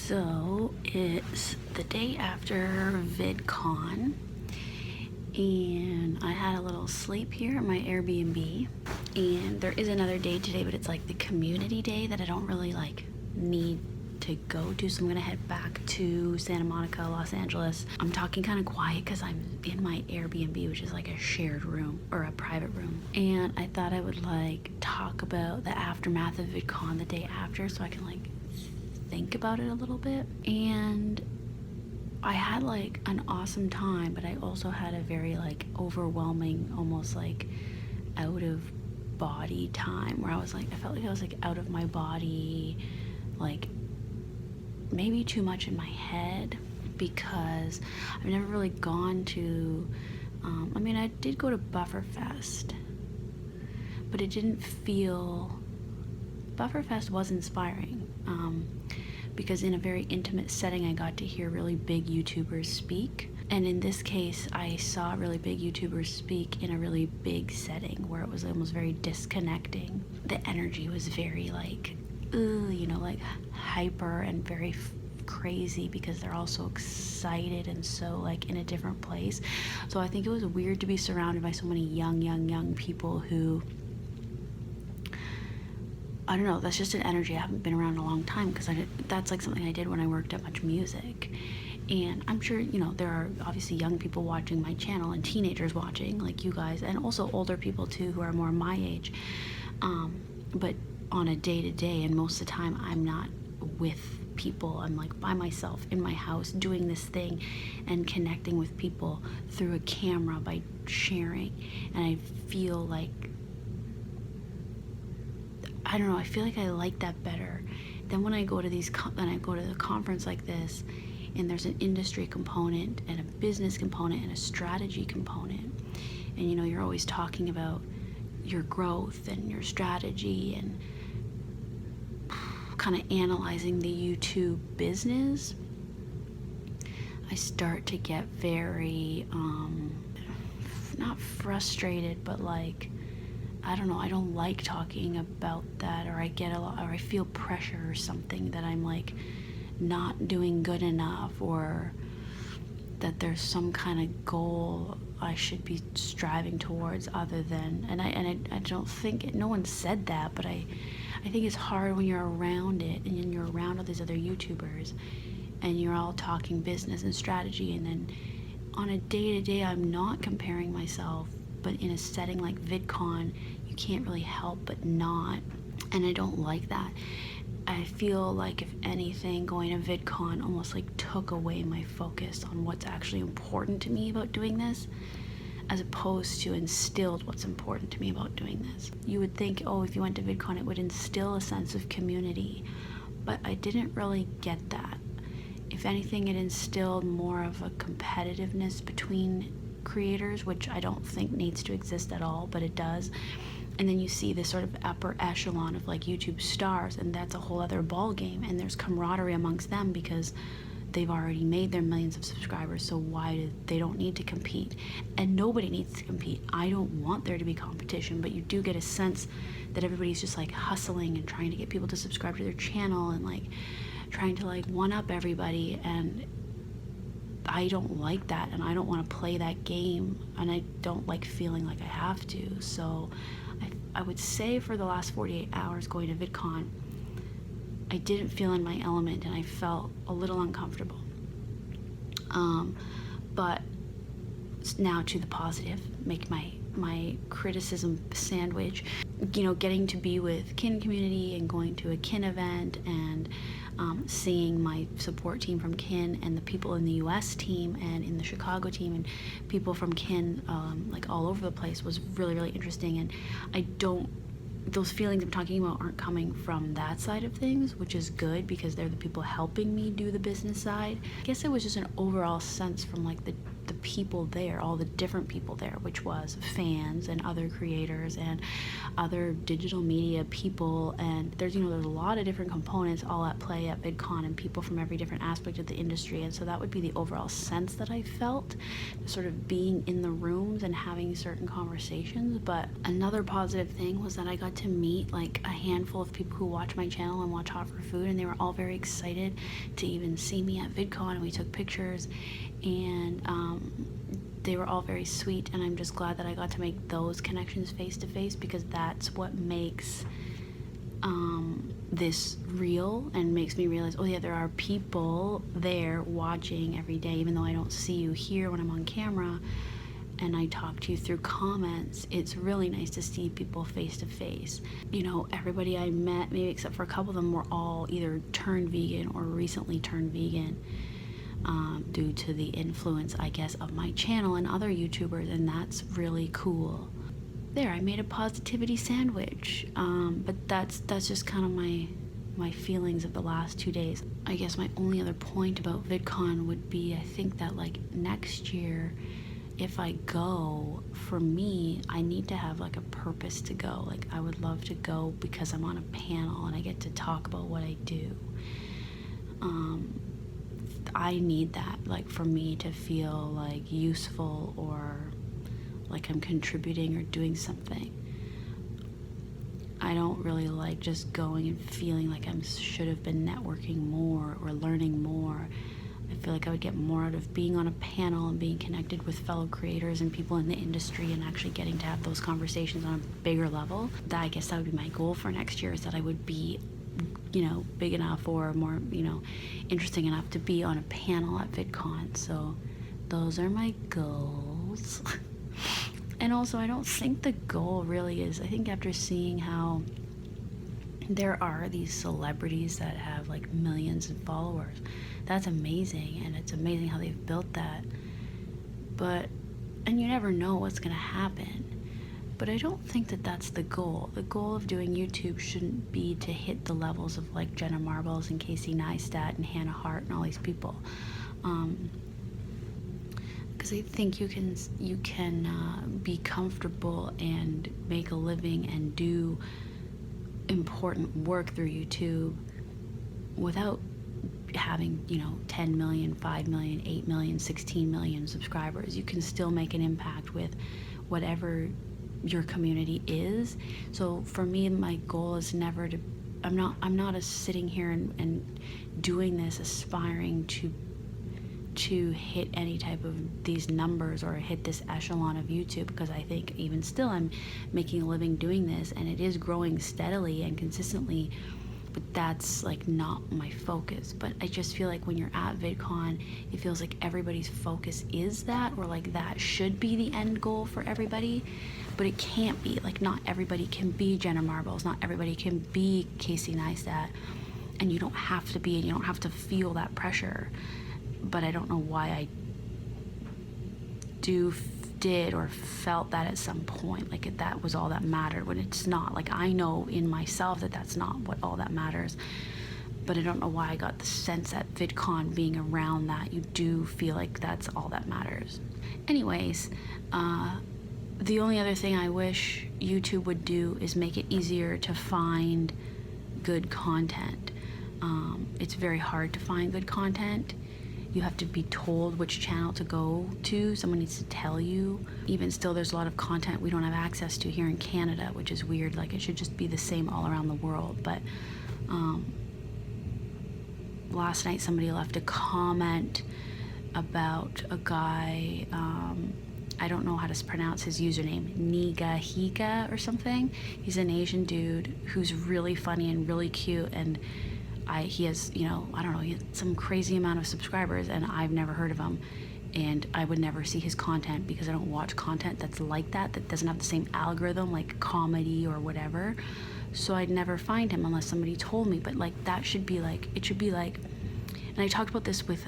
So it's the day after VidCon, and I had a little sleep here at my Airbnb. And there is another day today, but it's like the community day that I don't really need to go to, so I'm gonna head back to Santa Monica, Los Angeles. I'm talking kind of quiet because I'm in my Airbnb, which is like a shared room or a private room. And I thought I would talk about the aftermath of VidCon the day after, so I can think about it a little bit. And I had an awesome time, but I also had a very overwhelming, almost out of body time where I felt like I was out of my body, maybe too much in my head, because I've never really gone to I did go to Bufferfest, but it didn't feel, Bufferfest was inspiring, because in a very intimate setting I got to hear really big YouTubers speak. And in this case, I saw really big YouTubers speak in a really big setting where it was almost very disconnecting. The energy was very hyper and very crazy because they're all so excited and so in a different place. So I think it was weird to be surrounded by so many young people who, I don't know, that's just an energy I haven't been around in a long time, because that's something I did when I worked at Much Music. And I'm sure, there are obviously young people watching my channel and teenagers watching, like you guys, and also older people too who are more my age. But on a day-to-day, and most of the time I'm not with people. I'm by myself in my house doing this thing and connecting with people through a camera by sharing. And I feel I don't know, I feel like I like that better than when I go to the conference like this, and there's an industry component and a business component and a strategy component. And you're always talking about your growth and your strategy and kind of analyzing the YouTube business. I start to get very, not frustrated, but I don't know, I don't like talking about that, or I feel pressure or something that I'm not doing good enough, or that there's some kind of goal I should be striving towards other than, and I don't think, no one said that, but I think it's hard when you're around it and you're around all these other YouTubers and you're all talking business and strategy, and then on a day-to-day I'm not comparing myself, but in a setting like VidCon you can't really help but not, and I don't like that. I feel if anything, going to VidCon almost took away my focus on what's actually important to me about doing this, as opposed to instilled what's important to me about doing this. You would think, oh, if you went to VidCon it would instill a sense of community, but I didn't really get that. If anything, it instilled more of a competitiveness between creators, which I don't think needs to exist at all, but it does. And then you see this sort of upper echelon of YouTube stars, and that's a whole other ball game, and there's camaraderie amongst them because they've already made their millions of subscribers, so they don't need to compete, and nobody needs to compete. I don't want there to be competition, but you do get a sense that everybody's just hustling and trying to get people to subscribe to their channel and trying to one up everybody, and I don't like that, and I don't want to play that game, and I don't like feeling like I have to. So I would say for the last 48 hours going to VidCon, I didn't feel in my element, and I felt a little uncomfortable. But now to the positive, make my criticism sandwich. Getting to be with Kin community and going to a Kin event and seeing my support team from Kin and the people in the US team and in the Chicago team and people from Kin all over the place was really, really interesting. And those feelings I'm talking about aren't coming from that side of things, which is good because they're the people helping me do the business side. I guess it was just an overall sense from the people there, all the different people there, which was fans and other creators and other digital media people. And there's a lot of different components all at play at VidCon, and people from every different aspect of the industry. And so that would be the overall sense that I felt, sort of being in the rooms and having certain conversations. But another positive thing was that I got to meet like a handful of people who watch my channel and watch Hot for Food, and they were all very excited to even see me at VidCon, and we took pictures, and they were all very sweet. And I'm just glad that I got to make those connections face to face, because that's what makes this real and makes me realize, oh yeah, there are people there watching every day. Even though I don't see you here when I'm on camera and I talk to you through comments, it's really nice to see people face to face. Everybody I met, maybe except for a couple of them, were all either turned vegan or recently turned vegan, due to the influence, I guess, of my channel and other YouTubers, and that's really cool. There, I made a positivity sandwich, but that's just kind of my feelings of the last 2 days. I guess my only other point about VidCon would be, I think that like next year, if I go, for me, I need to have like a purpose to go. Like, I would love to go because I'm on a panel and I get to talk about what I do. I need that, like, for me to feel like useful or like I'm contributing or doing something. I don't really like just going and feeling like I should have been networking more or learning more. I feel like I would get more out of being on a panel and being connected with fellow creators and people in the industry and actually getting to have those conversations on a bigger level. I guess that would be my goal for next year, is that I would be, big enough or more, interesting enough to be on a panel at VidCon. So those are my goals. And also, I don't think the goal really is, I think after seeing how there are these celebrities that have like millions of followers, that's amazing, and it's amazing how they've built that. And you never know what's gonna happen. But I don't think that that's the goal. The goal of doing YouTube shouldn't be to hit the levels of like Jenna Marbles and Casey Neistat and Hannah Hart and all these people. Because I think you can be comfortable and make a living and do important work through YouTube without having 10 million, 5 million, 8 million, 16 million subscribers. You can still make an impact with whatever your community is. So for me, my goal is never to, I'm not sitting here and doing this aspiring to hit any type of these numbers or hit this echelon of YouTube, because I think even still I'm making a living doing this, and it is growing steadily and consistently, but that's like not my focus. But I just feel like when you're at VidCon, it feels like everybody's focus is that, or like that should be the end goal for everybody, but it can't be. Like, not everybody can be Jenna Marbles, not everybody can be Casey Neistat, and you don't have to be, and you don't have to feel that pressure. But I don't know why I did or felt that at some point, like that was all that mattered, when it's not. Like, I know in myself that that's not what all that matters, but I don't know why I got the sense at VidCon, being around that, you do feel like that's all that matters. Anyways, the only other thing I wish YouTube would do is make it easier to find good content. It's very hard to find good content. You have to be told which channel to go to. Someone needs to tell you. Even still, there's a lot of content we don't have access to here in Canada, which is weird. Like, it should just be the same all around the world. But last night somebody left a comment about a guy, I don't know how to pronounce his username, Niga Higa or something. He's an Asian dude who's really funny and really cute, and he has, I don't know, he has some crazy amount of subscribers, and I've never heard of him, and I would never see his content because I don't watch content that's like that doesn't have the same algorithm, like comedy or whatever. So I'd never find him unless somebody told me. But like, that should be like, it should be like, and I talked about this with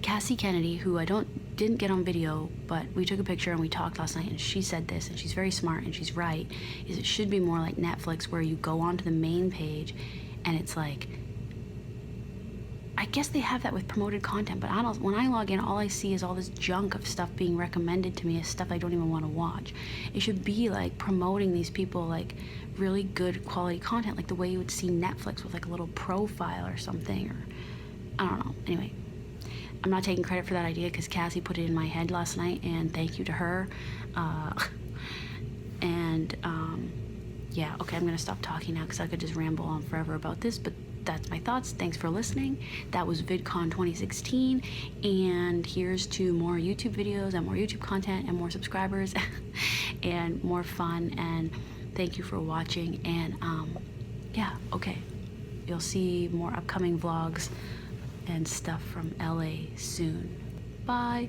Cassie Kennedy, who I didn't get on video, but we took a picture and we talked last night, and she said this, and she's very smart and she's right, is it should be more like Netflix, where you go onto the main page and it's like, I guess they have that with promoted content, but I don't, when I log in, all I see is all this junk of stuff being recommended to me as stuff I don't even want to watch. It should be like promoting these people like really good quality content, like the way you would see Netflix with like a little profile or something, or I don't know. Anyway, I'm not taking credit for that idea because Cassie put it in my head last night, and thank you to her. Yeah, okay, I'm gonna stop talking now because I could just ramble on forever about this, but that's my thoughts. Thanks for listening. That was VidCon 2016, and here's to more YouTube videos and more YouTube content and more subscribers and more fun, and thank you for watching. And yeah, okay, you'll see more upcoming vlogs and stuff from LA soon. Bye.